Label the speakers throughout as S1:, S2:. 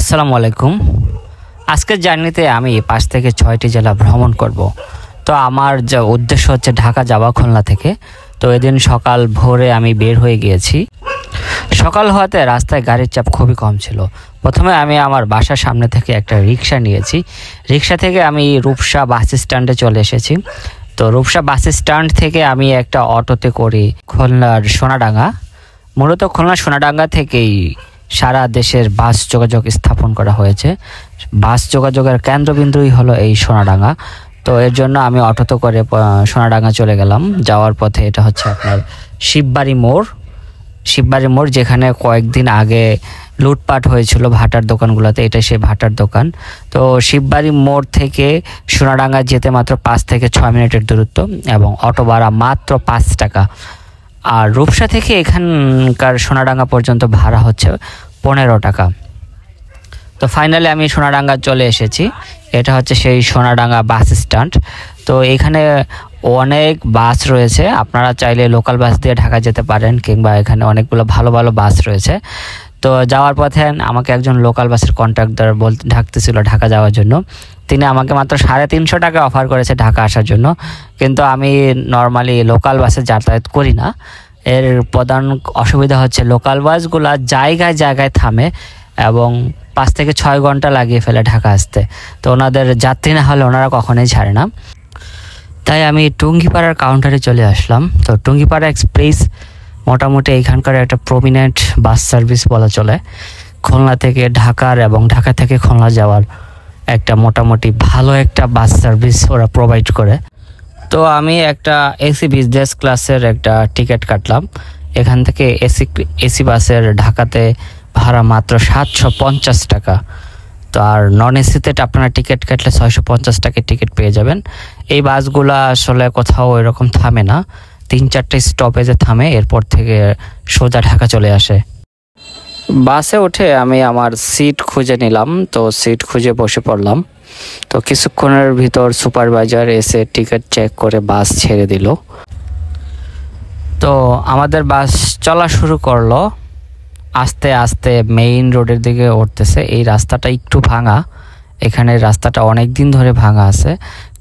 S1: আসসালামু আলাইকুম। আজকের জার্নিতে আমি 5 থেকে 6টি জেলা ভ্রমণ করব। তো আমার যে উদ্দেশ্য হচ্ছে ঢাকা যাওয়া খুলনা থেকে। তো এদিন সকাল ভোরে আমি বের হয়ে গিয়েছি। সকাল হওয়াতে রাস্তায় গাড়ির চাপ খুবই কম ছিল। প্রথমে আমি আমার বাসার সামনে থেকে একটা রিক্সা নিয়েছি। রিক্সা থেকে আমি রূপসা বাস স্ট্যান্ডে চলে এসেছি। তো রূপসা বাস স্ট্যান্ড থেকে আমি একটা অটোতে করে খুলনার সোনাডাঙ্গা, মূলত খুলনা সোনাডাঙ্গা থেকেই সারা দেশের বাস যোগাযোগ স্থাপন করা হয়েছে। বাস যোগাযোগের কেন্দ্রবিন্দুই হলো এই সোনাডাঙ্গা। তো এর জন্য আমি অটোতে করে সোনাডাঙ্গা চলে গেলাম। যাওয়ার পথে এটা হচ্ছে আপনার শিববাড়ি মোড়, যেখানে কয়েকদিন আগে লুটপাট হয়েছিল ভাটার দোকানগুলোতে। এটা সেই ভাটার দোকান। তো শিববাড়ি মোড় থেকে সোনাডাঙ্গা যেতে মাত্র 5 থেকে 6 মিনিটের দূরত্ব এবং অটো ভাড়া মাত্র 5 টাকা। আর রূপসা থেকে এখানকার সোনাডাঙ্গা পর্যন্ত ভাড়া হচ্ছে 15 টাকা। তো ফাইনালি আমি সোনাডাঙ্গা চলে এসেছি। এটা হচ্ছে সেই সোনাডাঙ্গা বাস স্ট্যান্ড। তো এখানে অনেক বাস রয়েছে, আপনারা চাইলে লোকাল বাস দিয়ে ঢাকা যেতে পারেন, কিংবা এখানে অনেকগুলো ভালো ভালো বাস রয়েছে। তো যাওয়ার পথে আমাকে একজন লোকাল বাসের কন্ট্রাক্টর ডাকতেছিল ঢাকা যাওয়ার জন্য। তিনি আমাকে মাত্র 350 টাকা অফার করেছে ঢাকা আসার জন্য, কিন্তু আমি নর্মালি লোকাল বাসে যাতায়াত করি না। এর প্রধান অসুবিধা হচ্ছে লোকাল বাসগুলো জায়গায় জায়গায় থামে এবং 5 থেকে 6 ঘন্টা লাগিয়ে ফেলে ঢাকা আসতে। তো ওনাদের যাত্রী না হলে ওনারা কখনোই ছাড়ে না। তাই আমি টুঙ্গিপাড়ার কাউন্টারে চলে আসলাম। তো টুঙ্গিপাড়া এক্সপ্রেস মোটামুটি এইখানকার একটা প্রমিনেন্ট বাস সার্ভিস বলা চলে। খুলনা থেকে ঢাকার এবং ঢাকা থেকে খুলনা যাওয়ার একটা মোটামুটি ভালো একটা বাস সার্ভিস ওরা প্রোভাইড করে। তো আমি একটা এসি বিজনেস ক্লাসের একটা টিকিট কাটলাম। এখান থেকে এসি বাসের ঢাকাতে ভাড়া মাত্র 750 টাকা। তো আর নন এসিতে আপনারা টিকিট কাটলে 650 টাকায় টিকিট পেয়ে যাবেন। এই বাসগুলো আসলে কোথাও এরকম থামে না, 3-4টে স্টপেজে থামে, এরপর থেকে সোজা ঢাকা চলে আসে। বাসে উঠে আমি আমার সিট খুঁজে নিলাম। তো সিট খুঁজে বসে পড়লাম। তো কিছুক্ষণের ভিতর সুপারভাইজার এসে টিকিট চেক করে বাস ছেড়ে দিল। তো আমাদের বাস চলা শুরু করলো। আস্তে আস্তে মেইন রোডের দিকে উঠতেছে। এই রাস্তাটা একটু ভাঙা, এখানে রাস্তাটা অনেক দিন ধরে ভাঙা আছে।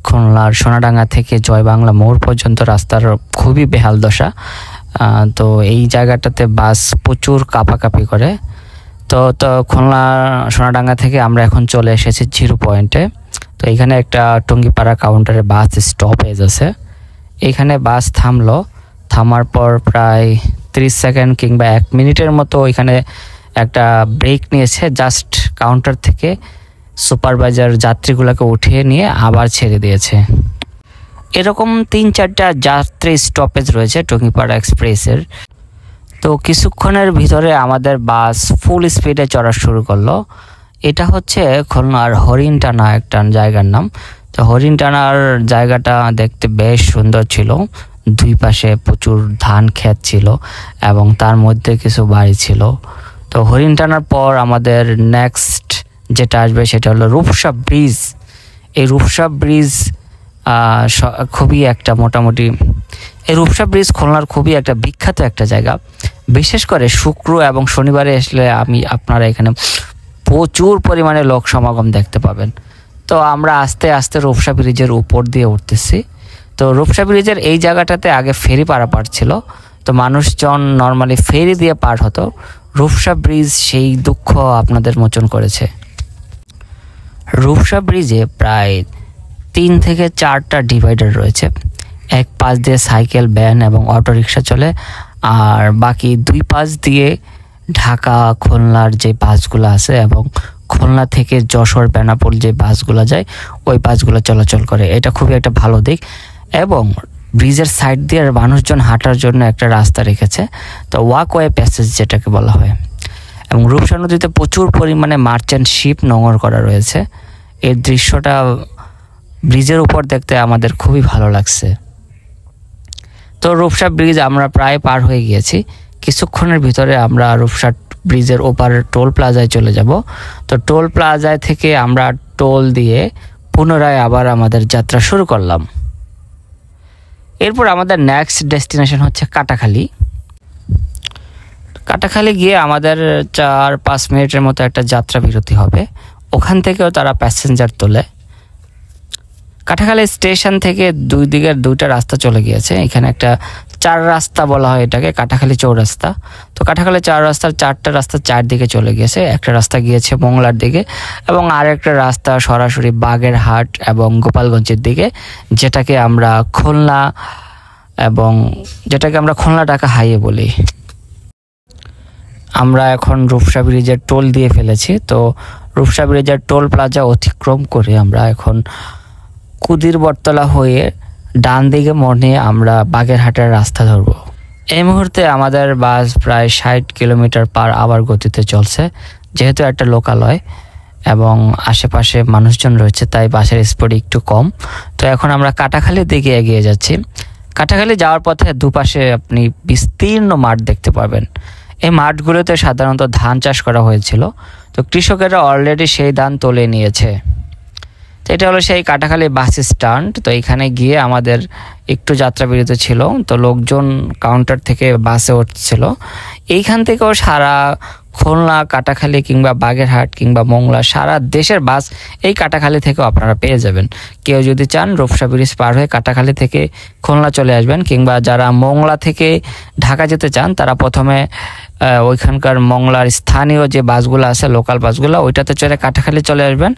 S1: খুলনার সোনাডাঙ্গা থেকে জয়বাংলা মোড় পর্যন্ত রাস্তার খুবই বেহাল দশা। তো এই জায়গাটাতে বাস প্রচুর কাঁপাকাঁপি করে। তো খুলনা সোনাডাঙ্গা থেকে আমরা এখন চলে এসেছি 0 পয়েন্টে। তো এখানে একটা টুঙ্গিপাড়া কাউন্টারে বাস স্টপেজ আছে। এখানে বাস থামলো। থামার পর প্রায় 30 সেকেন্ড কিংবা 1 মিনিটের মতো এখানে একটা ব্রেক নিয়েছে। জাস্ট কাউন্টার থেকে সুপারভাইজার যাত্রীগুলোকে উঠিয়ে নিয়ে আবার ছেড়ে দিয়েছে। এরকম 3-4টা যাত্রী স্টপেজ রয়েছে টুঙ্গিপাড়া এক্সপ্রেসের। তো কিছুক্ষণের ভিতরে আমাদের বাস ফুল স্পিডে চড়া শুরু করলো। এটা হচ্ছে খুলনার হরিণটানা একটা জায়গার নাম। তো হরিণটানার জায়গাটা দেখতে বেশ সুন্দর ছিল। দুই পাশে প্রচুর ধান ক্ষেত ছিল এবং তার মধ্যে কিছু বাড়ি ছিল। তো হরিণটানার পর আমাদের নেক্সট যেটা আসবে সেটা হলো রূপসা ব্রিজ। এই রূপসা ব্রিজ খুবই একটা মোটামুটি এই রূপসা ব্রিজ খুলনার খুবই একটা বিখ্যাত একটা জায়গা। বিশেষ করে শুক্র এবং শনিবারে আসলে আপনারা এখানে প্রচুর পরিমাণে লোক সমাগম দেখতে পাবেন। তো আমরা আস্তে আস্তে রূপসা ব্রিজের উপর দিয়ে উঠতেছি। তো রূপসা ব্রিজের এই জায়গাটাতে আগে ফেরি পারাপার ছিল। তো মানুষজন নর্মালি ফেরি দিয়ে পার হতো। রূপসা ব্রিজ সেই দুঃখ আপনাদের মোচন করেছে। রূপসা ব্রিজে প্রায় 3 থেকে 4টা ডিভাইডার রয়েছে। এক পাশ দিয়ে সাইকেল, ভ্যান এবং অটোরিকশা চলে, আর বাকি 2 পাশ দিয়ে ঢাকা খুলনার যে বাসগুলো আছে এবং খুলনা থেকে যশোর বেনাপোল যে বাসগুলো যায় ওই বাসগুলো চলাচল করে। এটা খুবই একটা ভালো দিক। এবং ব্রিজের সাইড দিয়ে মানুষজন হাঁটার জন্য একটা রাস্তা রেখেছে, তো ওয়াকওয়ে প্যাসেজ যেটাকে বলা হয়। এবং রূপসা নদীতে প্রচুর পরিমাণে মার্চেন্ট শিপ নোঙর করা রয়েছে। এর দৃশ্যটা ব্রিজের উপর দেখতে আমাদের খুবই ভালো লাগছে। তো রূপসা ব্রিজ আমরা প্রায় পার হয়ে গিয়েছি। কিছুক্ষণের ভিতরে আমরা রূপসা ব্রিজের ওপারের টোল প্লাজায় চলে যাব। তো টোল প্লাজায় থেকে আমরা টোল দিয়ে পুনরায় আবার আমাদের যাত্রা শুরু করলাম। এরপর আমাদের নেক্সট ডেস্টিনেশন হচ্ছে কাটাখালী। কাটাখালী গিয়ে আমাদের 4-5 মিনিটের মতো একটা যাত্রা বিরতি হবে, ওখান থেকেও তারা প্যাসেঞ্জার তোলে। কাটাখালী স্টেশন থেকে দুই দিকের দুইটা রাস্তা চলে গিয়েছে, এখানে একটা 4 রাস্তা বলা হয় এটাকে, কাটাখালী চৌরাস্তা। তো কাটাখালী 4 রাস্তার 4টা রাস্তা 4 দিকে চলে গিয়েছে, একটা রাস্তা গিয়েছে মোংলার দিকে এবং আরেকটা রাস্তা সরাসরি বাগেরহাট এবং গোপালগঞ্জের দিকে, যেটাকে আমরা খুলনা ঢাকা হাইওয়ে বলি। আমরা এখন রূপসা ব্রিজের টোল দিয়ে ফেলেছি, তো রূপসা ব্রিজের টোল প্লাজা অতিক্রম করে আমরা এখন কুদির বটতলা হয়ে ডান দিকে মোড় নিয়ে আমরা বাগেরহাটের রাস্তা ধরব। এই মুহূর্তে আমাদের বাস প্রায় 60 কিলোমিটার পার আওয়ার গতিতে চলছে, যেহেতু একটা লোকালয় এবং আশেপাশে মানুষজন রয়েছে তাই বাসের স্পিড একটু কম। তো এখন আমরা কাটাখালীর দিকে এগিয়ে যাচ্ছি। কাটাখালী যাওয়ার পথে দুপাশে আপনি বিস্তীর্ণ মাঠ দেখতে পাবেন। এই মাঠগুলোতে সাধারণত ধান চাষ করা হয়েছিল, তো কৃষকেরা অলরেডি সেই ধান তুলে নিয়েছে। তো এটা হলো সেই কাটাখালী বাস স্ট্যান্ড। তো এখানে গিয়ে আমাদের একটু যাত্রা বিরতি ছিল, তো লোকজন কাউন্টার থেকে বাসে উঠছিল। এইখান থেকেও সারা খুলনা, কাটাখালী কিংবা বাগেরহাট কিংবা মোংলা সারা দেশের বাস এই কাটাখালী থেকেও আপনারা পেয়ে যাবেন। কেউ যদি চান রূপসা ব্রিজ পার হয়ে কাটাখালী থেকে খুলনা চলে আসবেন, কিংবা যারা মোংলা থেকে ঢাকা যেতে চান তারা প্রথমে ওইখানকার মোংলার স্থানীয় যে বাসগুলো আছে, লোকাল বাসগুলো, ওইটাতে চলে কাটাখালী চলে আসবেন।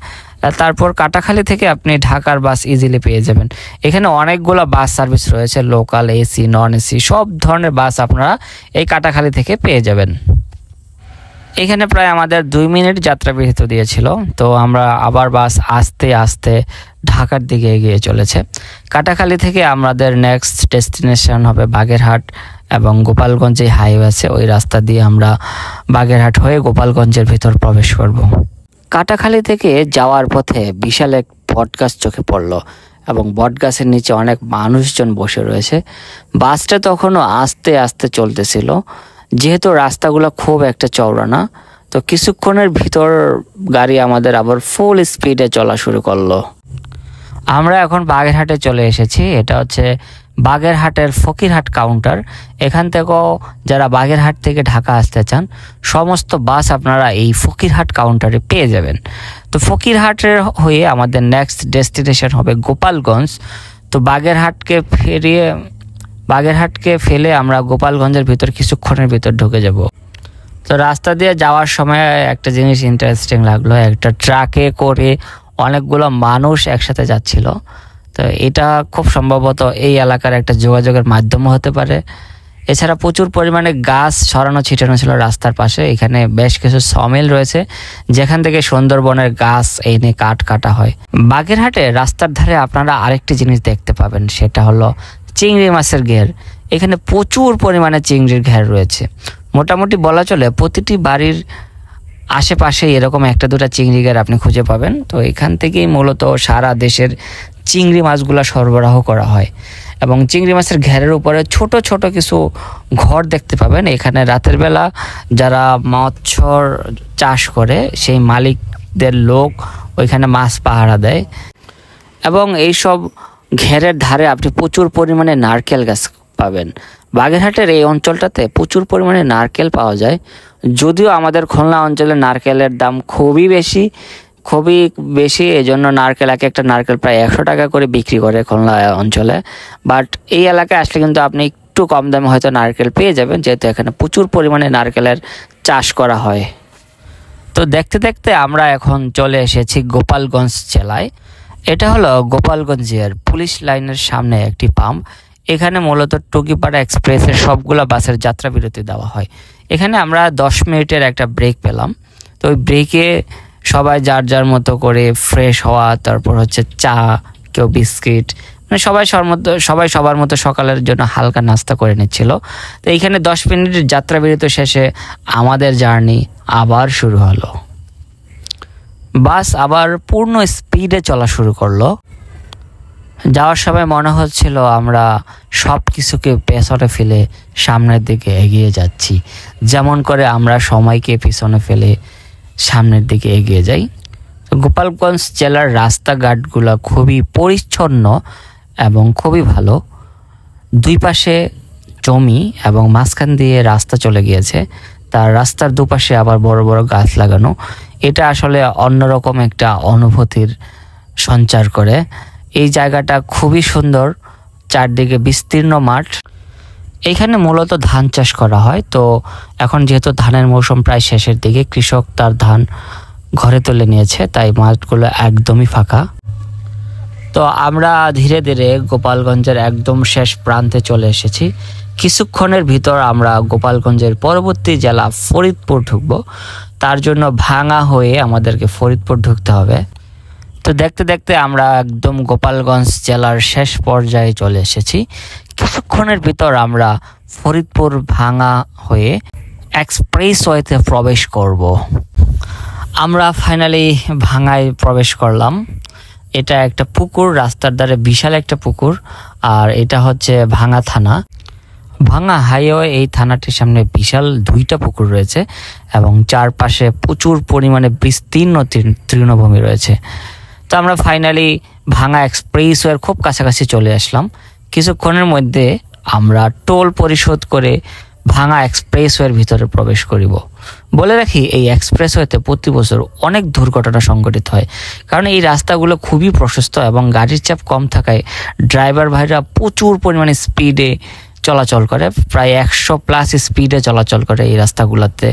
S1: তারপর কাটাখালী থেকে আপনি ঢাকার বাস ইজিলি পেয়ে যাবেন। এখানে অনেকগুলো বাস সার্ভিস রয়েছে, লোকাল, এসি, নন এসি, সব ধরনের বাস আপনারা এই কাটাখালী থেকে পেয়ে যাবেন। এখানে প্রায় আমাদের 2 মিনিট যাত্রা বিরতি দিয়েছিল, তো আমরা আবার বাস আস্তে আস্তে ঢাকার দিকে এগিয়ে চলেছে। কাটাখালী থেকে আমাদের নেক্সট ডেস্টিনেশন হবে বাগেরহাট এবং গোপালগঞ্জ যে হাইওয়ে আছে ওই রাস্তা দিয়ে আমরা বাগেরহাট হয়ে গোপালগঞ্জের ভিতর প্রবেশ করব। কাটাখালী থেকে যাওয়ার পথে বিশাল এক বটগাছ চোখে পড়লো এবং বটগাছের নিচে অনেক মানুষজন বসে রয়েছে। বাসটা তখনও আস্তে আস্তে চলতেছিল, যেহেতু রাস্তাগুলো খুব একটা চওড়া না, তো কিছুক্ষণের ভিতর গাড়ি আমাদের আবার ফুল স্পিডে চলা শুরু করলো। আমরা এখন বাগেরহাটে চলে এসেছি। এটা হচ্ছে বাগেরহাটের ফকিরহাট কাউন্টার। এখান থেকেও যারা বাগেরহাট থেকে ঢাকা আসতে চান সমস্ত বাস আপনারা এই ফকিরহাট কাউন্টারে পেয়ে যাবেন। তো ফকিরহাটের হয়ে আমাদের নেক্সট ডেস্টিনেশন হবে গোপালগঞ্জ। তো বাগেরহাটকে ফেলে আমরা গোপালগঞ্জের ভিতর কিছুক্ষণের ভিতর ঢুকে যাব। তো রাস্তা দিয়ে যাওয়ার সময় একটা জিনিস ইন্টারেস্টিং লাগলো, একটা ট্রাকে করে অনেকগুলো মানুষ একসাথে যাচ্ছিল। তো এটা খুব সম্ভবত এই এলাকার একটা যোগাযোগের মাধ্যমও হতে পারে। এছাড়া প্রচুর পরিমাণে গাছ ছড়ানো ছিটানো ছিল রাস্তার পাশে। এখানে বেশ কিছু সমিল রয়েছে যেখান থেকে সুন্দরবনের গাছ এনে কাঠ কাটা হয়। বাগেরহাটে রাস্তার ধারে আপনারা আরেকটি জিনিস দেখতে পাবেন, সেটা হলো চিংড়ি মাছের ঘের। এখানে প্রচুর পরিমাণে চিংড়ির ঘের রয়েছে। মোটামুটি বলা চলে প্রতিটি বাড়ির আশেপাশে এরকম একটা দুটা চিংড়ি ঘের আপনি খুঁজে পাবেন। তো এখান থেকেই মূলত সারা দেশের চিংড়ি মাছগুলো সরবরাহ করা হয় এবং চিংড়ি মাছের ঘেরের উপরে ছোট ছোট কিছু ঘর দেখতে পাবেন। এখানে রাতের বেলা যারা মৎস্য চাষ করে সেই মালিকদের লোক ওইখানে মাছ পাহারা দেয় এবং এইসব ঘেরের ধারে আপনি প্রচুর পরিমাণে নারকেল গাছ পাবেন। বাগেরহাটের এই অঞ্চলটাতে প্রচুর পরিমাণে নারকেল পাওয়া যায়, যদিও আমাদের খুলনা অঞ্চলে নারকেলের দাম খুবই বেশি, এই জন্য নারকেল একটা নারকেল প্রায় 100 টাকা করে বিক্রি করে খুলনা অঞ্চলে। বাট এই এলাকায় আসলে কিন্তু আপনি একটু কম দামে হয়তো নারকেল পেয়ে যাবেন, যেহেতু এখানে প্রচুর পরিমাণে নারকেলের চাষ করা হয়। তো দেখতে দেখতে আমরা এখন চলে এসেছি গোপালগঞ্জ জেলায়। এটা হলো গোপালগঞ্জের পুলিশ লাইনের সামনে একটি পাম্প। এখানে মূলত টুকিপাড়া এক্সপ্রেসের সবগুলো বাসের যাত্রা বিরতি দেওয়া হয়। এখানে আমরা 10 মিনিটের একটা ব্রেক পেলাম। তো ওই ব্রেকে সবাই যার যার মতো করে ফ্রেশ হওয়া, তারপর হচ্ছে চা, কেউ বিস্কিট, মানে সবাই সবার মতো সকালের জন্য হালকা নাস্তা করে নিচ্ছিল। তো এইখানে 10 মিনিটের যাত্রা বিরতি শেষে আমাদের জার্নি আবার শুরু হলো। বাস আবার পূর্ণ স্পিডে চলা শুরু করলো। যাওয়ার সময় মনে হচ্ছিল আমরা সব কিছুকে পেছনে ফেলে সামনের দিকে এগিয়ে যাচ্ছি, যেমন করে আমরা সময়কে পিছনে ফেলে সামনের দিকে এগিয়ে যাই। তো গোপালগঞ্জ জেলার রাস্তাঘাটগুলো খুবই পরিচ্ছন্ন এবং খুবই ভালো। দুই পাশে জমি এবং মাঝখান দিয়ে রাস্তা চলে গিয়েছে, তার রাস্তার দুপাশে আবার বড় বড় গাছ লাগানো। এটা আসলে অন্যরকম একটা অনুভূতির সঞ্চার করে। এই জায়গাটা খুবই সুন্দর, চারদিকে বিস্তীর্ণ মাঠ। এইখানে মূলত ধান চাষ করা হয়। তো এখন যেহেতু ধানের মৌসুম প্রায় শেষের দিকে, কৃষক তার ধান ঘরে তুলে নিয়েছে, তাই মাঠগুলো একদমই ফাঁকা। তো আমরা ধীরে ধীরে গোপালগঞ্জের একদম শেষ প্রান্তে চলে এসেছি। কিছুক্ষণের ভিতর আমরা গোপালগঞ্জের পরবর্তী জেলা ফরিদপুর ঢুকব। তার জন্য ভাঙা হয়ে আমাদেরকে ফরিদপুর ঢুকতে হবে। তো দেখতে দেখতে আমরা একদম গোপালগঞ্জ জেলার শেষ পর্যায়ে চলে এসেছি। কিছুক্ষণের ভিতর আমরা ফরিদপুর ভাঙা হয়ে এক্সপ্রেসওয়েতে প্রবেশ করব। আমরা ফাইনালি ভাঙায় প্রবেশ করলাম। এটা একটা পুকুর, রাস্তার ধারে বিশাল একটা পুকুর, আর এটা হচ্ছে ভাঙা থানা। ভাঙা হাইওয়ে এই থানাটির সামনে বিশাল 2টা পুকুর রয়েছে এবং চারপাশে প্রচুর পরিমাণে বিস্তীর্ণ তৃণভূমি রয়েছে। তো আমরা ফাইনালি ভাঙা এক্সপ্রেসওয়ের খুব কাছাকাছি চলে আসলাম। কিছুক্ষণের মধ্যে আমরা টোল পরিশোধ করে ভাঙা এক্সপ্রেসওয়ের ভিতরে প্রবেশ করিব। বলে রাখি, এই এক্সপ্রেসওয়েতে প্রতি বছর অনেক দুর্ঘটনা সংঘটিত হয়, কারণ এই রাস্তাগুলো খুবই প্রশস্ত এবং গাড়ির চাপ কম থাকায় ড্রাইভার ভাইরা প্রচুর পরিমাণে স্পিডে চলাচল করে, প্রায় 100+ স্পিডে চলাচল করে এই রাস্তাগুলোতে,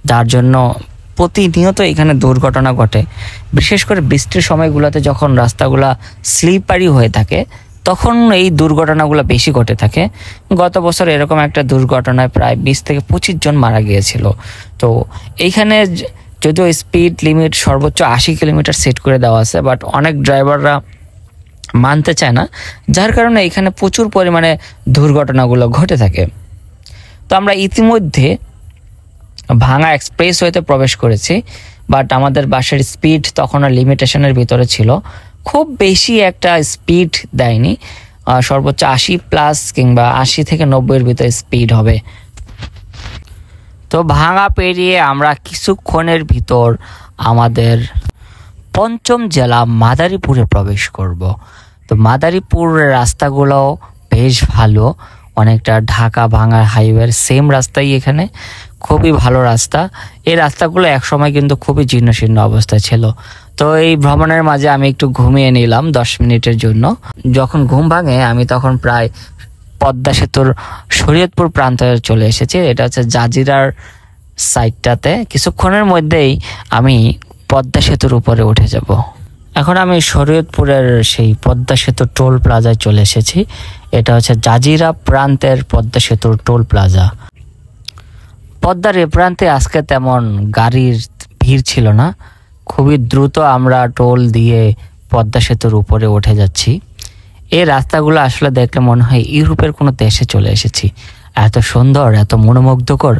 S1: যার জন্য প্রতিনিয়ত এখানে দুর্ঘটনা ঘটে। বিশেষ করে বৃষ্টির সময়গুলোতে যখন রাস্তাগুলা স্লিপারি হয়ে থাকে, তখন এই দুর্ঘটনাগুলো বেশি ঘটে থাকে। গত বছর এরকম একটা দুর্ঘটনায় প্রায় 20 থেকে 25 জন মারা গিয়েছিল। তো এইখানে যদিও স্পিড লিমিট সর্বোচ্চ 80 কিলোমিটার সেট করে দেওয়া আছে, বাট অনেক ড্রাইভাররা মানতে চায় না, যার কারণে এখানে প্রচুর পরিমাণে দুর্ঘটনাগুলো ঘটে থাকে। তো আমরা ইতিমধ্যে ভাঙা এক্সপ্রেসওয়েতে প্রবেশ করেছি, বাট আমাদের বাসের স্পিড তখন লিমিটেশনের ভিতরে ছিল, খুব বেশি একটা স্পিড দেয়নি, সর্বোচ্চ 80+ কিংবা 80 থেকে 90-এর ভিতরে স্পিড হবে। তো ভাঙা পেরিয়ে আমরা কিছুক্ষণের ভিতর আমাদের পঞ্চম জেলা মাদারীপুরে প্রবেশ করব। তো মাদারীপুরের রাস্তাগুলো বেশ ভালো, অনেকটা ঢাকা ভাঙা হাইওয়ের সেম রাস্তাই এখানে, খুবই ভালো রাস্তা। এই রাস্তাগুলো একসময় কিন্তু খুবই জীর্ণশীর্ণ অবস্থায় ছিল। তো এই ভ্রমণের মাঝে আমি একটু ঘুমিয়ে নিলাম 10 মিনিটের জন্য। যখন ঘুম ভাঙে আমি তখন প্রায় পদ্মা সেতুর শরীয়তপুর প্রান্তে চলে এসেছি। এটা হচ্ছে জাজিরার সাইডটাতে। কিছুক্ষণের মধ্যেই আমি পদ্মা সেতুর উপরে উঠে যাব। এখন আমি শরীয়তপুরের সেই পদ্মা সেতু টোল প্লাজায় চলে এসেছি। এটা হচ্ছে জাজিরা প্রান্তের পদ্মা সেতুর টোল প্লাজা। পদ্মার এ প্রান্তে আজকে তেমন গাড়ির ভিড় ছিল না, খুবই দ্রুত আমরা টোল দিয়ে পদ্মা সেতুর উপরে উঠে যাচ্ছি। এই রাস্তাগুলো আসলে দেখলে মনে হয় ইউরোপের কোনো দেশে চলে এসেছি, এত সুন্দর, এত মনোমুগ্ধকর,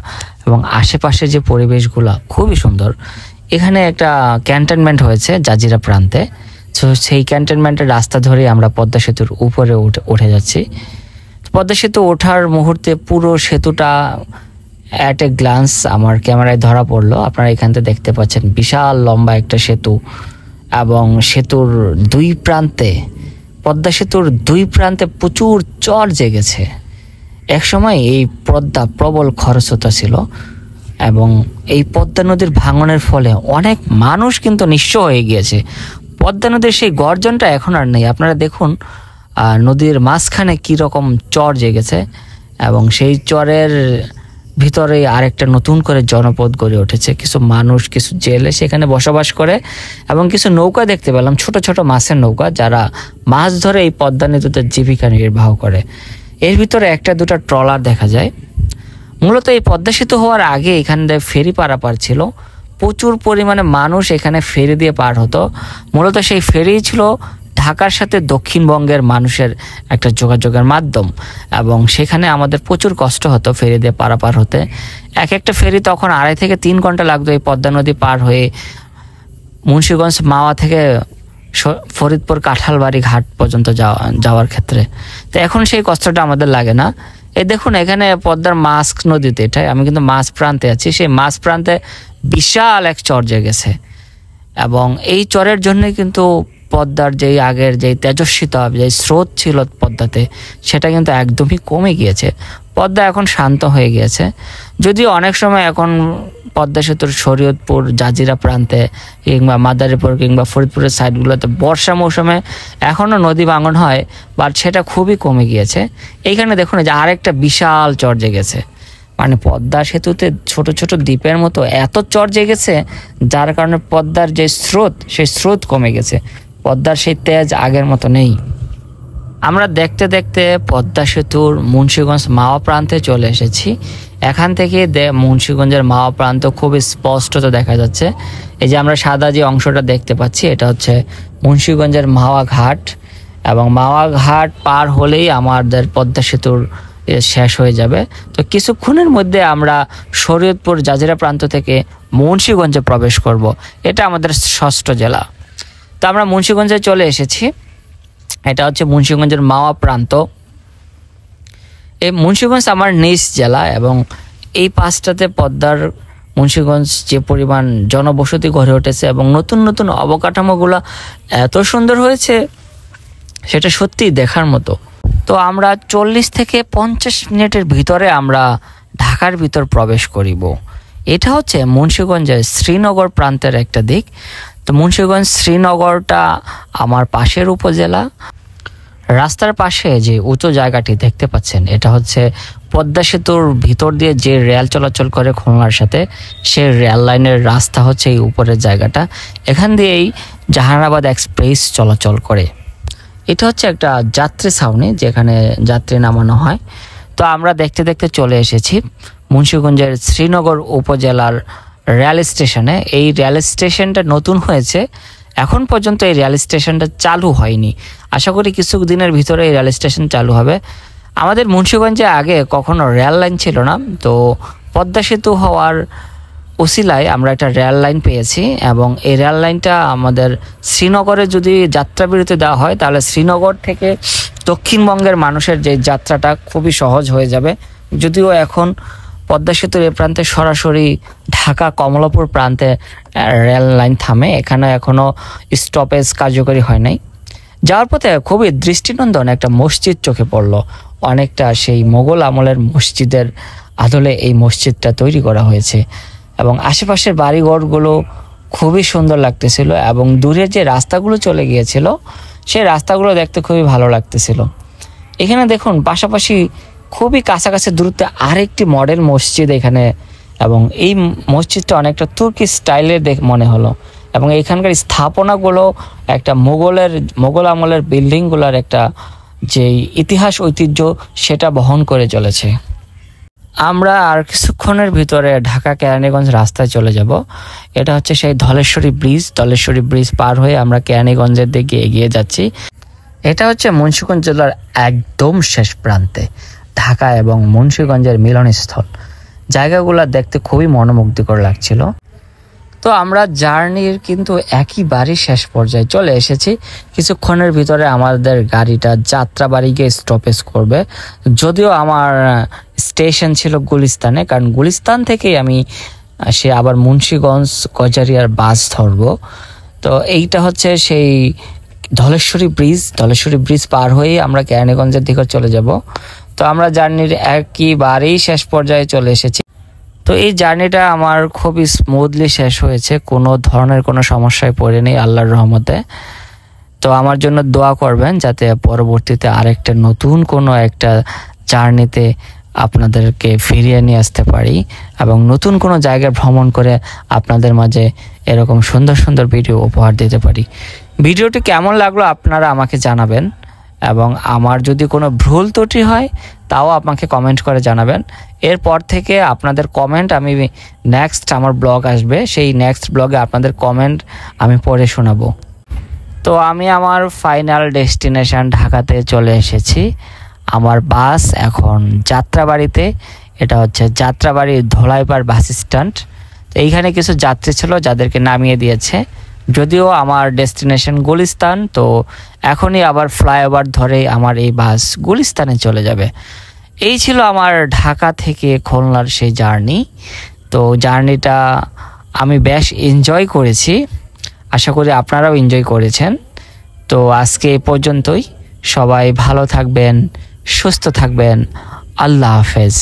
S1: এবং আশেপাশে যে পরিবেশগুলো খুবই সুন্দর। এখানে একটা ক্যান্টনমেন্ট হয়েছে জাজিরা প্রান্তে, তো সেই ক্যান্টনমেন্টের রাস্তা ধরে আমরা পদ্মা সেতুর উপরে উঠে যাচ্ছি। পদ্মা সেতু ওঠার মুহূর্তে পুরো সেতুটা অ্যাট এ গ্লান্স আমার ক্যামেরায় ধরা পড়লো। আপনারা এখান থেকে দেখতে পাচ্ছেন বিশাল লম্বা একটা সেতু, এবং সেতুর দুই প্রান্তে, পদ্মা সেতুর দুই প্রান্তে প্রচুর চর জেগেছে। একসময় এই পদ্মা প্রবল খরস্রোতা ছিল, এবং এই পদ্মা নদীর ভাঙনের ফলে অনেক মানুষ কিন্তু নিঃস্ব হয়ে গিয়েছে। পদ্মা নদীর সেই গর্জনটা এখন আর নেই। আপনারা দেখুন নদীর মাঝখানে কীরকম চর জেগেছে, এবং সেই চরের ভিতরে আরেকটা নতুন করে জনপদ গড়ে উঠেছে। কিছু মানুষ, কিছু জেলে সেখানে বসবাস করে, এবং কিছু নৌকা দেখতে পেলাম, ছোট ছোট মাছের নৌকা, যারা মাছ ধরে এই পদ্মা নদীতে জীবিকা নির্বাহ করে। এর ভিতরে একটা দুটা ট্রলার দেখা যায়। মূলত এই পদ্মা সেতু হওয়ার আগে এখানে ফেরি পারাপার ছিল, প্রচুর পরিমাণে মানুষ এখানে ফেরি দিয়ে পার হতো। মূলত সেই ফেরি ছিল ঢাকার সাথে দক্ষিণবঙ্গের মানুষের একটা যোগাযোগের মাধ্যম, এবং সেখানে আমাদের প্রচুর কষ্ট হতো ফেরি দিয়ে পারাপার হতে। এক একটা ফেরি তখন 2.5 থেকে 3 ঘন্টা লাগতো এই পদ্মা নদী পার হয়ে মুন্সিগঞ্জ মাওয়া থেকে ফরিদপুর কাঁঠালবাড়ি ঘাট পর্যন্ত যাওয়ার ক্ষেত্রে। তো এখন সেই কষ্টটা আমাদের লাগে না। এই দেখুন এখানে পদ্মার মাছ নদীতে, এটাই আমি কিন্তু মাছ প্রান্তে আছি, সেই মাছ প্রান্তে বিশাল এক চর জেগেছে, এবং এই চরের জন্যই কিন্তু পদ্মার যেই আগের যেই তেজস্বিতা যেই স্রোত ছিল পদ্মাতে সেটা কিন্তু একদমই কমে গিয়েছে। পদ্মা এখন শান্ত হয়ে গিয়েছে, যদিও অনেক সময় এখন পদ্মা সেতুর শরীয়তপুর জাজিরা প্রান্তে কিংবা মাদারীপুর কিংবা ফরিদপুরের সাইডগুলোতে বর্ষা মৌসুমে এখনও নদী ভাঙন হয়, বাট সেটা খুবই কমে গিয়েছে। এইখানে দেখুন যে আরেকটা বিশাল চর জেগেছে, মানে পদ্মা সেতুতে ছোট ছোট দ্বীপের মতো এত চর জেগেছে, যার কারণে পদ্মার যে স্রোত সেই স্রোত কমে গেছে, পদ্মার সেই তেজ আগের মতো নেই। আমরা দেখতে দেখতে পদ্মা সেতুর মুন্সিগঞ্জ মাওয়া প্রান্তে চলে এসেছি। এখান থেকে মুন্সিগঞ্জের মাওয়া প্রান্ত খুবই স্পষ্টত দেখা যাচ্ছে। এই যে আমরা সাদা যে অংশটা দেখতে পাচ্ছি এটা হচ্ছে মুন্সিগঞ্জের মাওয়া ঘাট, এবং মাওয়া ঘাট পার হলেই আমাদের পদ্মা সেতুর শেষ হয়ে যাবে। তো কিছুক্ষণের মধ্যে আমরা শরীয়তপুর জাজিরা প্রান্ত থেকে মুন্সিগঞ্জে প্রবেশ করব। এটা আমাদের 6ষ্ঠ জেলা। তো আমরা মুন্সিগঞ্জে চলে এসেছি। এটা হচ্ছে মুন্সিগঞ্জের মাওয়া প্রান্ত। এই মুন্সিগঞ্জ আমার নিজ জেলা, এবং এই পাঁচটাতে পদ্মার মুন্সিগঞ্জ যে পরিমাণ জনবসতি গড়ে উঠেছে এবং নতুন নতুন অবকাঠামোগুলো এত সুন্দর হয়েছে সেটা সত্যিই দেখার মতো। তো আমরা 40 থেকে 50 মিনিটের ভিতরে আমরা ঢাকার ভিতর প্রবেশ করিব। এটা হচ্ছে মুন্সিগঞ্জের শ্রীনগর প্রান্তের একটা দিক। তো মুন্সিগঞ্জ শ্রীনগরটা আমার পাশের উপজেলা। রাস্তার পাশে যে উঁচু জায়গাটি দেখতে পাচ্ছেন এটা হচ্ছে পদ্মা সেতুর ভিতর দিয়ে যে রেল চলাচল করে খুলনার সাথে, সে রেল লাইনের রাস্তা হচ্ছে এই উপরের জায়গাটা। এখান দিয়েই জাহানাবাদ এক্সপ্রেস চলাচল করে। এটা হচ্ছে একটা যাত্রী ছাউনি যেখানে যাত্রী নামানো হয়। তো আমরা দেখতে দেখতে চলে এসেছি মুন্সিগঞ্জের শ্রীনগর উপজেলার রেল স্টেশনে। এই রেল স্টেশনটা নতুন হয়েছে, এখন পর্যন্ত এই রেল স্টেশনটা চালু হয়নি। আশা করি কিছু দিনের ভিতরে এই রেল স্টেশন চালু হবে। আমাদের মুন্সিগঞ্জে আগে কখনো রেল লাইন ছিল না, তো পদ্মা সেতু হওয়ার উসিলায় আমরা একটা রেল লাইন পেয়েছি, এবং এই রেল লাইনটা আমাদের শ্রীনগরে যদি যাত্রাবিরতি দেওয়া হয় তাহলে শ্রীনগর থেকে দক্ষিণবঙ্গের মানুষের যে যাত্রাটা খুবই সহজ হয়ে যাবে। যদিও এখন পদ্মা সেতুর এ প্রান্তে সরাসরি ঢাকা কমলাপুর প্রান্তে রেল লাইন থামে, এখানে এখনো স্টপেজ কার্যকরী হয় নাই। যাওয়ার পথে খুবই দৃষ্টিনন্দন একটা মসজিদ চোখে পড়লো, অনেকটা সেই মোগল আমলের মসজিদের আদলে এই মসজিদটা তৈরি করা হয়েছে, এবং আশেপাশের বাড়িঘরগুলো খুবই সুন্দর লাগতেছিল, এবং দূরের যে রাস্তাগুলো চলে গিয়েছিল সেই রাস্তাগুলো দেখতে খুবই ভালো লাগতেছিল। এখানে দেখুন পাশাপাশি খুবই কাছাকাছি দূরত্বে আরেকটি মডেল মসজিদ এখানে, এবং এই মসজিদটা অনেকটা তুর্কি স্টাইলের মনে হলো, এবং এখানকার স্থাপনাগুলো একটা মোগল আমলের বিল্ডিংগুলোর একটা যে ইতিহাস ঐতিহ্য সেটা বহন করে চলেছে। আমরা আর কিছুক্ষণের ভিতরে ঢাকা কেরানীগঞ্জ রাস্তায় চলে যাব। এটা হচ্ছে সেই ধলেশ্বরী ব্রিজ পার হয়ে আমরা কেরানীগঞ্জের দিকে এগিয়ে যাচ্ছি। এটা হচ্ছে মুন্সিগঞ্জ জেলার একদম শেষ প্রান্তে ঢাকা এবং মুন্সিগঞ্জের মিলনস্থল। জায়গাগুলো দেখতে খুবই মনোমুগ্ধকর লাগছিল। তো আমরা জার্নির কিন্তু একেবারে শেষ পর্যায়ে চলে এসেছি। কিছুক্ষণের ভিতরে আমাদের গাড়িটা যাত্রাবাড়ি গিয়ে স্টপেজ করবে। যদিও আমার স্টেশন ছিল গুলিস্তানে, কারণ গুলিস্তান থেকেই আমি আবার মুন্সিগঞ্জ গজারিয়ার বাস ধরবো। তো এইটা হচ্ছে সেই ধলেশ্বরী ব্রিজ পার হয়ে আমরা কেরানীগঞ্জের দিকে চলে যাব। তো আমরা জার্নির একেবারেই শেষ পর্যায়ে চলে এসেছি। তো এই জার্নিটা আমার খুবই স্মুথলি শেষ হয়েছে, কোনো ধরনের কোনো সমস্যায় পড়েনি আল্লাহর রহমতে। তো আমার জন্য দোয়া করবেন যাতে পরবর্তীতে আরেকটা নতুন কোনো একটা জার্নিতে আপনাদেরকে ফিরিয়ে নিয়ে আসতে পারি, এবং নতুন কোনো জায়গায় ভ্রমণ করে আপনাদের মাঝে এরকম সুন্দর সুন্দর ভিডিও উপহার দিতে পারি। ভিডিওটি কেমন লাগলো আপনারা আমাকে জানাবেন, এবং আমার যদি কোনো ভুল ত্রুটি হয় তাও আমাকে কমেন্ট করে জানাবেন। এরপর থেকে আপনাদের কমেন্ট আমি নেক্সট আমার ব্লগ আসবে, সেই নেক্সট ব্লগে আপনাদের কমেন্ট আমি পড়ে শোনাবো। তো আমি আমার ফাইনাল ডেস্টিনেশন ঢাকাতে চলে এসেছি। আমার বাস এখন যাত্রাবাড়িতে, এটা হচ্ছে যাত্রাবাড়ি ধোলাইপাড় বাস স্ট্যান্ড। তো এইখানে কিছু যাত্রী ছিল যাদেরকে নামিয়ে দিয়েছে, যদিও আমার ডেস্টিনেশন গুলিস্তান। তো এখনই আবার ফ্লাইওভার ধরে আমার এই বাস গুলিস্তানে চলে যাবে। এই ছিল আমার ঢাকা থেকে খুলনার সেই জার্নি। তো জার্নিটা আমি বেশ এনজয় করেছি, আশা করি আপনারাও এনজয় করেছেন। তো আজকে এই পর্যন্তই। সবাই ভালো থাকবেন, সুস্থ থাকবেন। আল্লাহ হাফেজ।